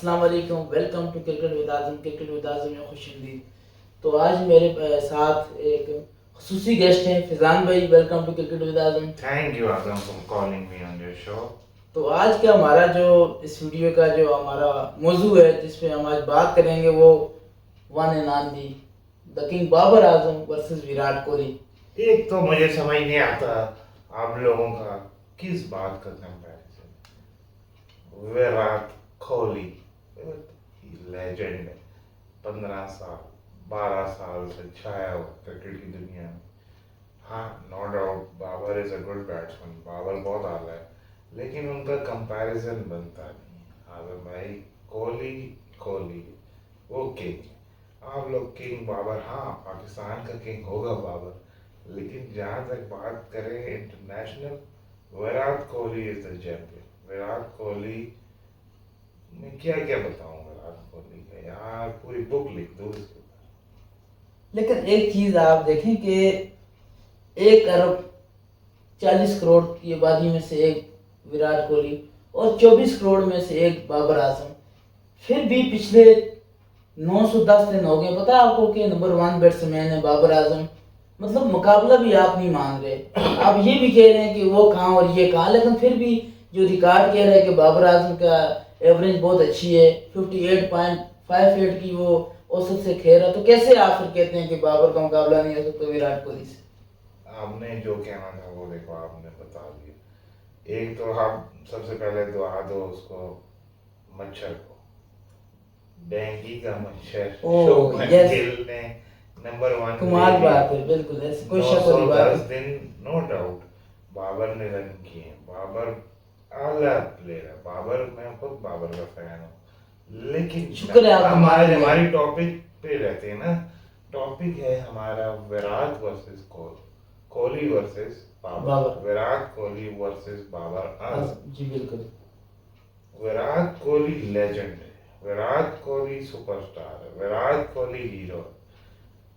अस्सलाम वालेकुम, welcome to cricket with Azam. Cricket with Azam में खुशामदीद। तो आज मेरे साथ एक खसूसी गेस्ट हैं फिजान भाई। Welcome to cricket with Azam. Thank you, Adam, for calling me on your show. तो आज का हमारा जो इस वीडियो का जो हमारा मौजू है जिस पे हम आज बात करेंगे वो one and only the king Babar Azam versus Virat Kohli. एक तो मुझे समझ नहीं आता आप लोगों का किस बात का कंपैरिजन। विराट कोहली लेजेंड है, 15 साल 12 साल से छाया हुआ क्रिकेट की दुनिया में। हाँ, no doubt Babar is a good batsman, Babar बहुत आला है, लेकिन उनका कंपैरिजन बनता नहीं। आजम भाई, कोहली कोहली वो किंग है। आप लोग किंग बाबर, हाँ पाकिस्तान का किंग होगा बाबर, लेकिन जहाँ तक बात करें international, Virat Kohli is the champion. Virat Kohli मैं क्या क्या बताऊं विराट कोहली का, यार पूरी बुक लिख दूं इसके ऊपर। लेकिन एक चीज आप देखें कि 1 अरब 40 करोड़ की आबादी में से एक विराट कोहली और 24 करोड़ में से एक बाबर आजम। फिर भी पिछले 910 दिन हो गए, पता है आपको, कि नंबर 1 बैट्समैन है बाबर आजम। मतलब मुकाबला भी आप नहीं मान रहे, आप ये भी कह रहे हैं कि वो कहाँ और ये कहाँ, लेकिन फिर भी जो रिकॉर्ड कह रहा है कि बाबर आजम का एवरेज बहुत अच्छी है, 58.58 की वो औसत से खेल रहा, तो कैसे आप फिर कहते हैं कि बाबर का मुकाबला नहीं हो सकता विराट कोहली से? आपने जो कहना था वो देखो आपने बता दिया। एक तो आप सबसे पहले दुआ दो उसको, मच्छर को, डेंगू का मच्छर शुभमन गिल ने नंबर 1 कमाल बात है, बिल्कुल ऐसी कोई शक वाली बात 910 नहीं। दिन नो डाउट बाबर ने रन किए। बाबर आला प्लेयर है, बाबर मैं खुद बाबर का फैन हूँ, लेकिन शुक्र है आप हमारे हमारी टॉपिक पे रहते हैं ना। टॉपिक है हमारा Virat versus Kohli, Kohli versus Babar, Virat Kohli versus Babar Azam. जी बिल्कुल। विराट कोहली लेजेंड है, विराट कोहली सुपरस्टार है, विराट कोहली हीरो है।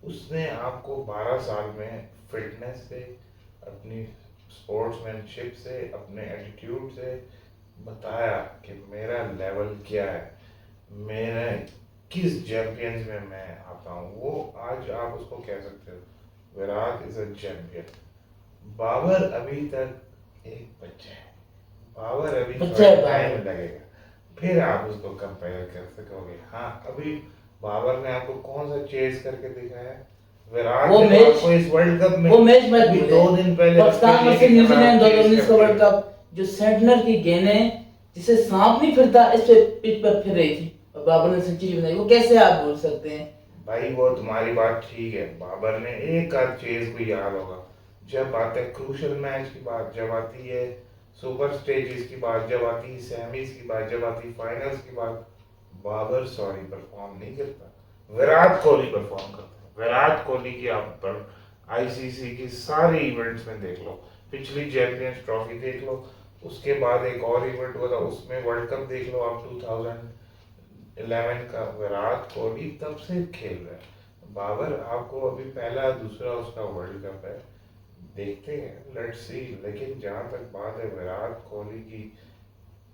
उसने आपको 12 साल में फिटनेस से, अपनी स्पोर्ट्समैनशिप से, अपने एटीट्यूड से बताया कि मेरा लेवल क्या है, मेरा किस चैंपियंस में मैं आता हूँ। वो आज आप उसको कह सकते हो Virat is a champion. Babar अभी तक एक बच्चा है, बाबर अभी थोड़ा टाइम लगेगा, फिर आप उसको कंपेयर कर सकोगे। हाँ, अभी बाबर ने आपको कौन सा चेस करके दिखाया? विराट ने आपको इस वर्ल्ड कप में, वो मैच में अभी 2 दिन पहले पाकिस्तान वर्सेस न्यूजीलैंड 2019 का वर्ल्ड कप, जो सेंटनर की गेंदें जिसे सांप नहीं फिरता इस पे पिच पर फिर रही थी और बाबर ने सेंचुरी बनाई, वो कैसे आप बोल सकते हैं? भाई वो तुम्हारी बात ठीक है, बाबर ने एक आध चेज को याद होगा। जब आते है क्रूशल मैच की बात, जब आती है सुपर स्टेजेस की बात, जब आती है सेमीज की बात, जब आती है फाइनल्स की बात, बाबर सॉरी परफॉर्म नहीं करता, विराट कोहली परफॉर्म करता है। विराट कोहली की आप पर आईसीसी की सारे इवेंट्स में देख लो, पिछली चैंपियंस ट्रॉफी देख लो, उसके बाद एक और इवेंट हुआ था उसमें वर्ल्ड कप देख लो आप 2011 का, विराट कोहली तब से खेल रहा है। बाबर आपको अभी पहला दूसरा उसका वर्ल्ड कप है, देखते हैं, लेट्स सी। लेकिन जहाँ तक बात है विराट कोहली की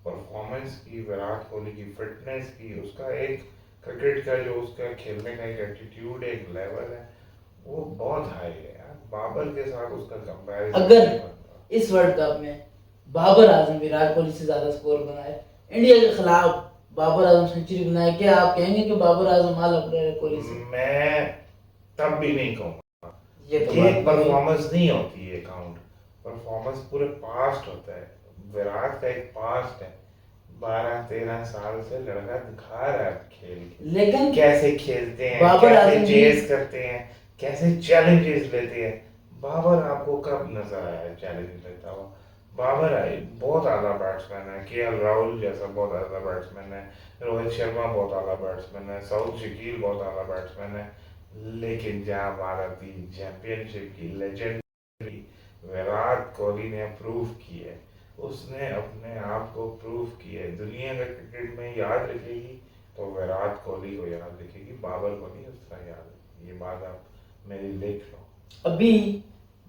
परफॉर्मेंस की, विराट कोहली की फिटनेस की, उसका एक क्रिकेट का जो उसका खेलने का एक एटीट्यूड, एक लेवल है, वो बहुत हाई है यार। बाबर के साथ उसका कंपैरिजन अगर इस वर्ल्ड कप में बाबर आजम विराट कोहली से ज्यादा स्कोर बनाए, इंडिया के खिलाफ बाबर आजम सेंचुरी बनाए, क्या आप कहेंगे कि बाबर आजम आला प्लेयर है कोहली से? मैं तब भी नहीं कहूँगा, ये परफॉर्मेंस नहीं होती है काउंट, परफॉर्मेंस पूरे पास्ट होता है। विराट का एक पास्ट है, 12-13 साल से लड़का दिखा रहा है खेल, लेकिन कैसे खेलते हैं, कैसे चेस करते हैं, कैसे चैलेंजेस लेते हैं। बाबर आपको कब नजर आया चैलेंज लेता हुआ? बाबर आए बहुत आला बैट्समैन है, केएल राहुल जैसा बहुत आला बैट्समैन है, रोहित शर्मा बहुत आला बैट्समैन है, सऊद शकील बहुत आला बैट्समैन है, लेकिन जहाँ बात आती चैंपियनशिप की, लेजेंड, विराट कोहली ने प्रूव की है, उसने अपने आप को प्रूव किया है। दुनिया का क्रिकेट में याद रखेगी तो विराट कोहली को याद रखेगी, बाबर को नहीं उस तरह याद रखेगी। ये बात आप मेरी लिख लो। अभी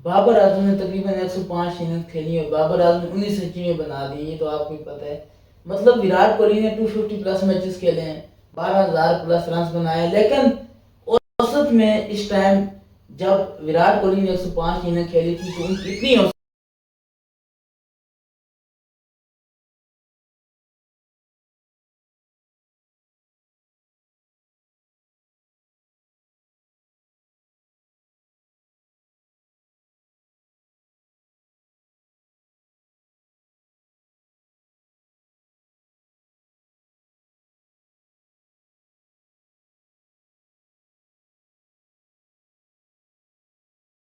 बाबर आजम ने तकरीबन 105 इनिंग्स खेली है, बाबर आजम ने 19 सेंचुरी बना दी, ये तो आपको ही पता है। मतलब विराट कोहली ने 250 प्लस मैचेस खेले हैं, 12,000 प्लस रन बनाए, लेकिन औसत में इस टाइम जब विराट कोहली ने 105 इनिंग खेली थी तो उनकी इतनी